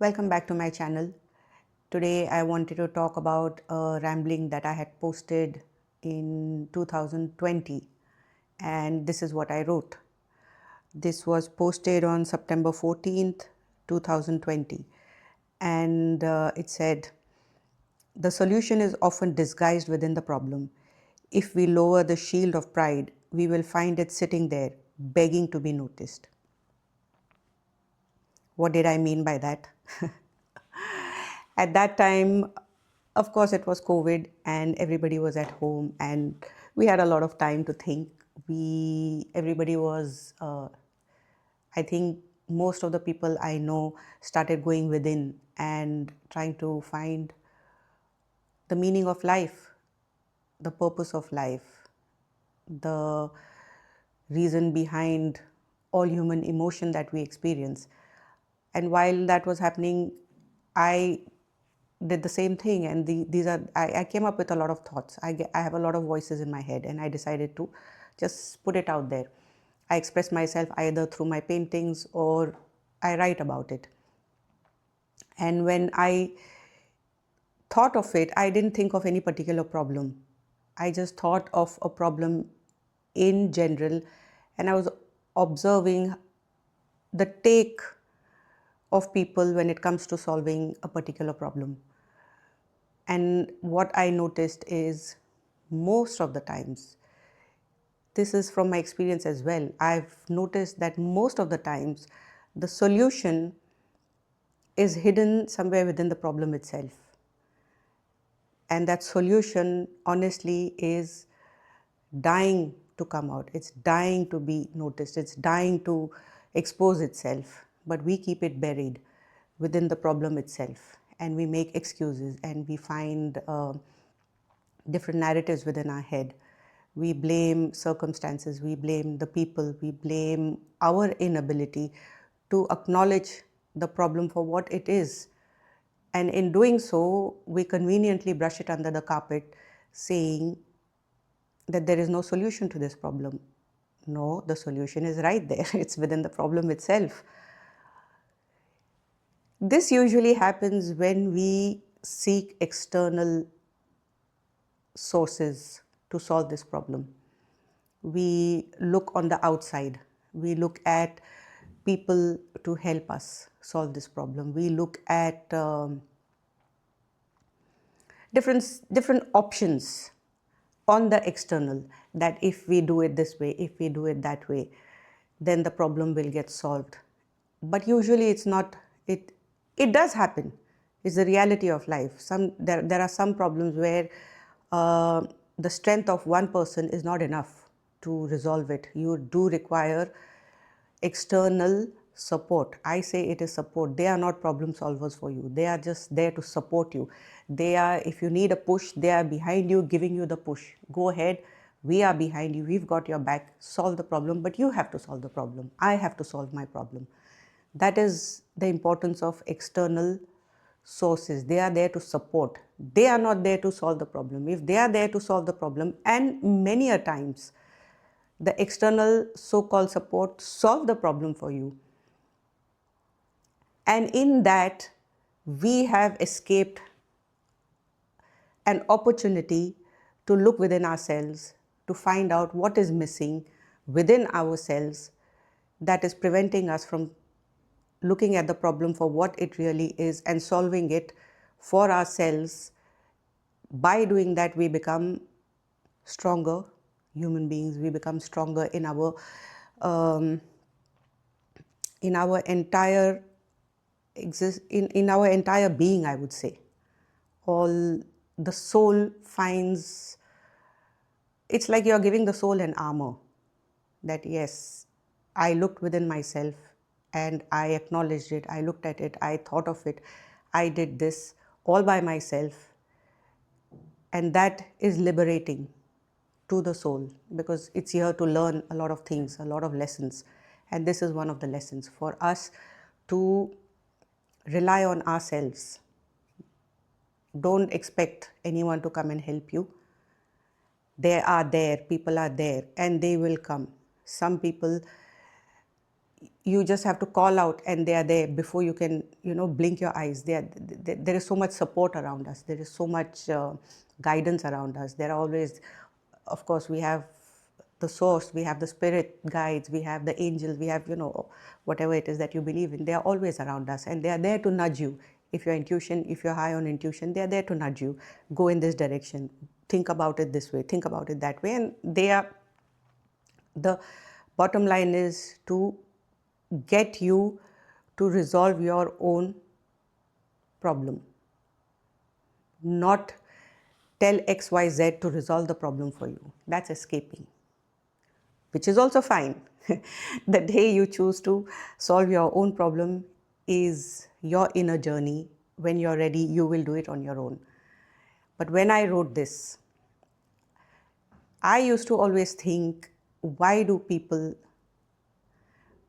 Welcome back to my channel. Today I wanted to talk about a rambling that I had posted in 2020, and this is what I wrote. This was posted on September 14th, 2020, and it said, "The solution is often disguised within the problem. If we lower the shield of pride, we will find it sitting there, begging to be noticed." What did I mean by that? At that time, of course, it was COVID and everybody was at home and we had a lot of time to think. Everybody was, I think most of the people I know started going within and trying to find the meaning of life, the purpose of life, the reason behind all human emotion that we experience. And while that was happening, I did the same thing, and I came up with a lot of thoughts. I have a lot of voices in my head, and I decided to just put it out there. I express myself either through my paintings or I write about it. And when I thought of it, I didn't think of any particular problem. I just thought of a problem in general, and I was observing the take of people when it comes to solving a particular problem. And what I noticed is most of the times, this is from my experience as well, I've noticed that most of the times the solution is hidden somewhere within the problem itself. And that solution, honestly, is dying to come out. It's dying to be noticed. It's dying to expose itself. But we keep it buried within the problem itself. And we make excuses and we find different narratives within our head. We blame circumstances, we blame the people, we blame our inability to acknowledge the problem for what it is. And in doing so, we conveniently brush it under the carpet, saying that there is no solution to this problem. No, the solution is right there. It's within the problem itself. This usually happens when we seek external sources to solve this problem. We look on the outside. We look at people to help us solve this problem. We look at different options on the external, that if we do it this way, if we do it that way, then the problem will get solved. But usually it's not. It does happen. It's the reality of life. There are some problems where the strength of one person is not enough to resolve it. You do require external support. I say it is support. They are not problem solvers for you. They are just there to support you. If you need a push, they are behind you, giving you the push. Go ahead. We are behind you. We've got your back. Solve the problem, but you have to solve the problem. I have to solve my problem. That is the importance of external sources. They are there to support. They are not there to solve the problem. If they are there to solve the problem, and many a times the external so-called support solve the problem for you, and in that we have escaped an opportunity to look within ourselves, to find out what is missing within ourselves that is preventing us from looking at the problem for what it really is and solving it for ourselves. By doing that, we become stronger human beings. We become stronger in our entire in our entire being, I would say. All the soul finds, it's like you're giving the soul an armor, that yes, I looked within myself and I acknowledged it, I looked at it, I thought of it, I did this all by myself. And that is liberating to the soul, because it's here to learn a lot of things, a lot of lessons. And this is one of the lessons for us, to rely on ourselves. Don't expect anyone to come and help you. People are there, and they will come. Some people you just have to call out and they are there before you can, blink your eyes. There is so much support around us. There is so much guidance around us. There are always, of course, we have the source, we have the spirit guides, we have the angels, we have, whatever it is that you believe in. They are always around us and they are there to nudge you. If you're high on intuition, they are there to nudge you. Go in this direction. Think about it this way. Think about it that way. And the bottom line is to get you to resolve your own problem, not tell XYZ to resolve the problem for you. That's escaping, which is also fine. The day you choose to solve your own problem is your inner journey. When you're ready, you will do it on your own. But when I wrote this, I used to always think, why do people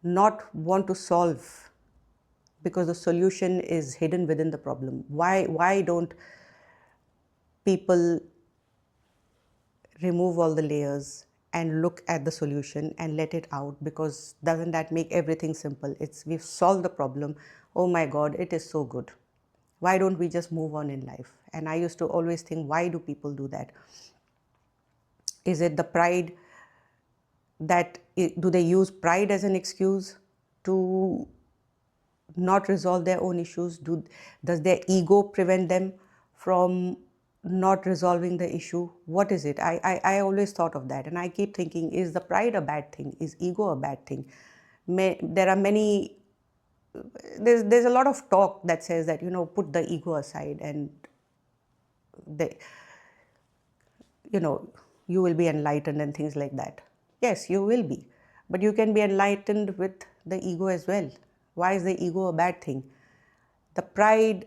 not want to solve? Because the solution is hidden within the problem. Why don't people remove all the layers and look at the solution and let it out? Because doesn't that make everything simple? We've solved the problem. Oh my God, it is so good. Why don't we just move on in life? And I used to always think, why do people do that? Is it the pride do they use pride as an excuse to not resolve their own issues? Does their ego prevent them from not resolving the issue? What is it? I always thought of that, and I keep thinking, is the pride a bad thing? Is ego a bad thing? There are many, there's a lot of talk that says that, put the ego aside and you will be enlightened and things like that. Yes, you will be, but you can be enlightened with the ego as well. Why is the ego a bad thing? The pride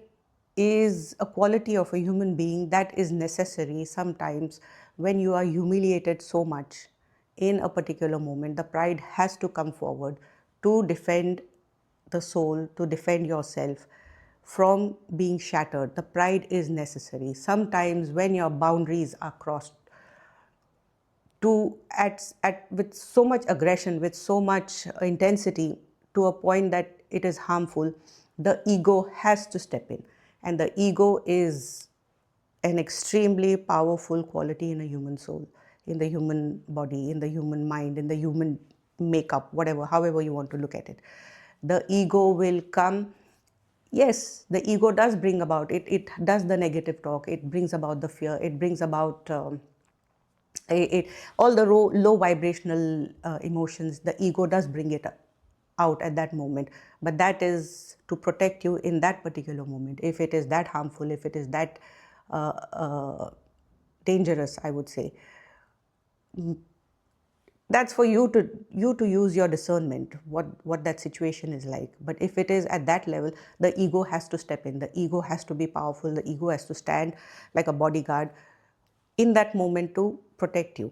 is a quality of a human being that is necessary sometimes when you are humiliated so much in a particular moment. The pride has to come forward to defend the soul, to defend yourself from being shattered. The pride is necessary. Sometimes when your boundaries are crossed with so much aggression, with so much intensity, to a point that it is harmful, the ego has to step in. And the ego is an extremely powerful quality in a human soul, in the human body, in the human mind, in the human makeup, however you want to look at it. The ego will come. Yes, the ego does bring about, it does the negative talk, it brings about the fear, it brings about all the low vibrational emotions. The ego does bring it out at that moment, but that is to protect you in that particular moment. If it is that harmful, if it is that dangerous, I would say, that's for you to use your discernment, what that situation is like. But if it is at that level, the ego has to step in. The ego has to be powerful. The ego has to stand like a bodyguard in that moment to protect you,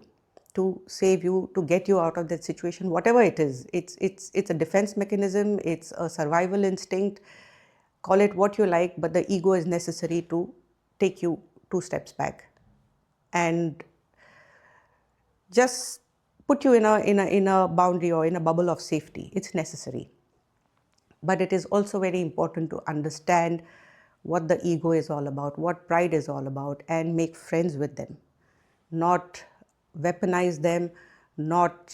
to save you, to get you out of that situation, whatever it is. It's a defense mechanism, it's a survival instinct, call it what you like, but the ego is necessary to take you 2 steps back and just put you in a boundary or in a bubble of safety. It's necessary. But it is also very important to understand what the ego is all about, what pride is all about, and make friends with them. Not weaponize them, not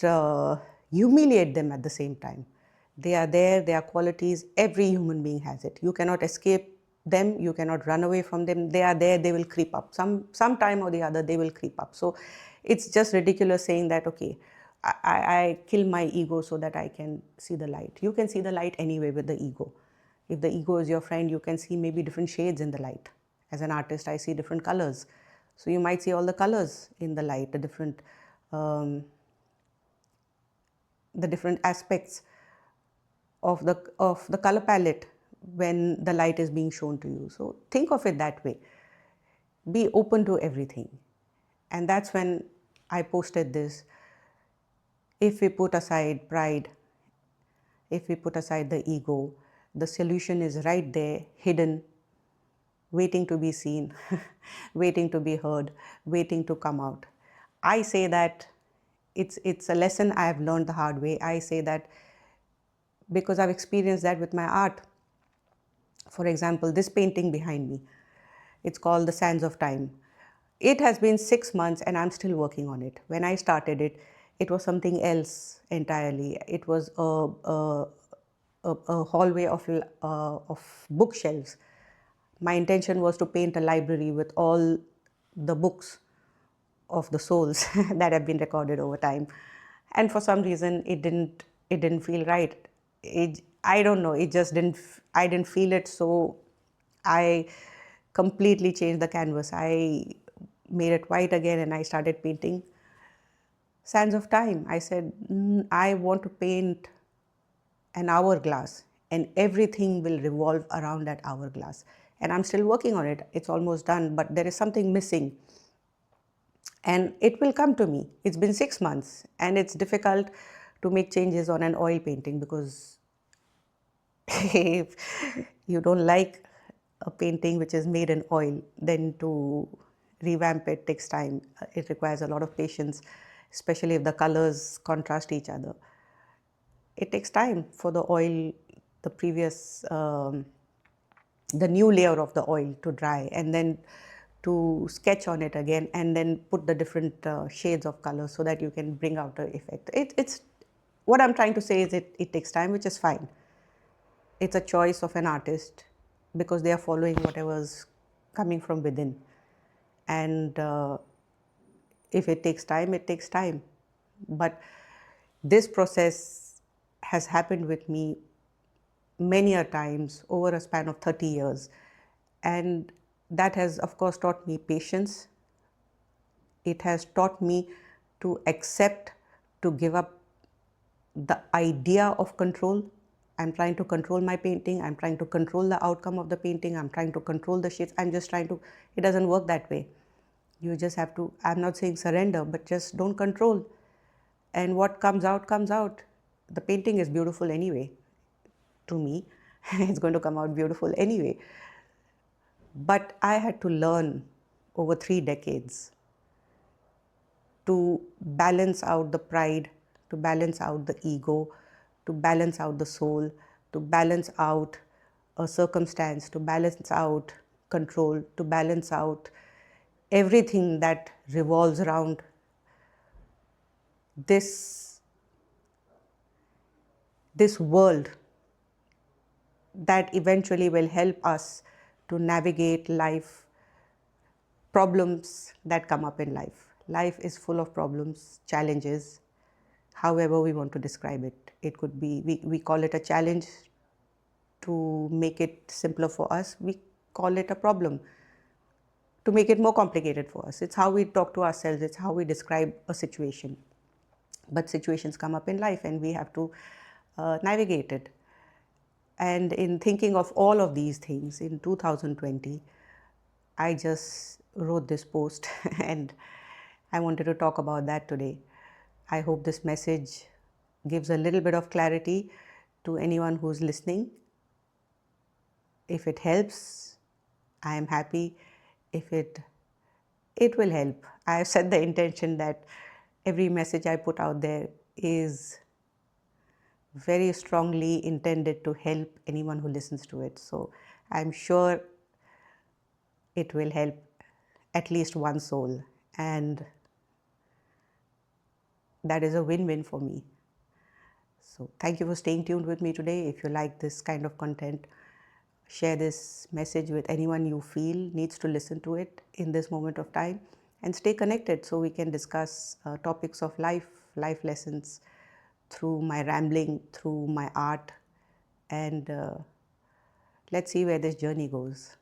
humiliate them at the same time. They are there, they are qualities. Every human being has it. You cannot escape them, you cannot run away from them. They are there, they will creep up. Some time or the other, they will creep up. So it's just ridiculous saying that, okay, I kill my ego so that I can see the light. You can see the light anyway with the ego. If the ego is your friend, you can see maybe different shades in the light. As an artist, I see different colors. So you might see all the colors in the light, the different aspects of the color palette when the light is being shown to you. So think of it that way. Be open to everything. And that's when I posted this. If we put aside pride, if we put aside the ego, the solution is right there, hidden, waiting to be seen, waiting to be heard, waiting to come out. I say that it's a lesson I have learned the hard way. I say that because I've experienced that with my art. For example, this painting behind me, it's called The Sands of Time. It has been 6 months and I'm still working on it. When I started it, it was something else entirely. It was a hallway of bookshelves. My intention was to paint a library with all the books of the souls that have been recorded over time, and for some reason it didn't feel right. I don't know, it just didn't. I didn't feel it, so I completely changed the canvas. I made it white again and I started painting Sands of Time. I said, I want to paint an hourglass and everything will revolve around that hourglass. And I'm still working on it. It's almost done, but there is something missing. And it will come to me. It's been 6 months and it's difficult to make changes on an oil painting because if you don't like a painting which is made in oil, then to revamp it takes time. It requires a lot of patience, especially if the colors contrast each other. It takes time for the oil, the previous, the new layer of the oil to dry, and then to sketch on it again, and then put the different shades of color so that you can bring out the effect. It's what I'm trying to say is it takes time, which is fine. It's a choice of an artist because they are following whatever's coming from within. And if it takes time, it takes time. But this process has happened with me many a times over a span of 30 years. And that has, of course, taught me patience. It has taught me to accept, to give up the idea of control. I'm trying to control my painting. I'm trying to control the outcome of the painting. I'm trying to control the shades. I'm just trying to, it doesn't work that way. You just have to, I'm not saying surrender, but just don't control. And what comes out, comes out. The painting is beautiful anyway. To me, it's going to come out beautiful anyway. But I had to learn over 3 decades to balance out the pride, to balance out the ego, to balance out the soul, to balance out a circumstance, to balance out control, to balance out everything that revolves around this world that eventually will help us to navigate life, problems that come up in life. Life is full of problems, challenges, however we want to describe it. It could be, we call it a challenge to make it simpler for us. We call it a problem to make it more complicated for us. It's how we talk to ourselves. It's how we describe a situation. But situations come up in life and we have to navigate it. And in thinking of all of these things in 2020, I just wrote this post and I wanted to talk about that today. I hope this message gives a little bit of clarity to anyone who's listening. If it helps, I am happy. If it will help. I have set the intention that every message I put out there is very strongly intended to help anyone who listens to it. So I'm sure it will help at least one soul, and that is a win-win for me. So thank you for staying tuned with me today. If you like this kind of content, share this message with anyone you feel needs to listen to it in this moment of time, and stay connected so we can discuss topics of life lessons through my rambling, through my art, and let's see where this journey goes.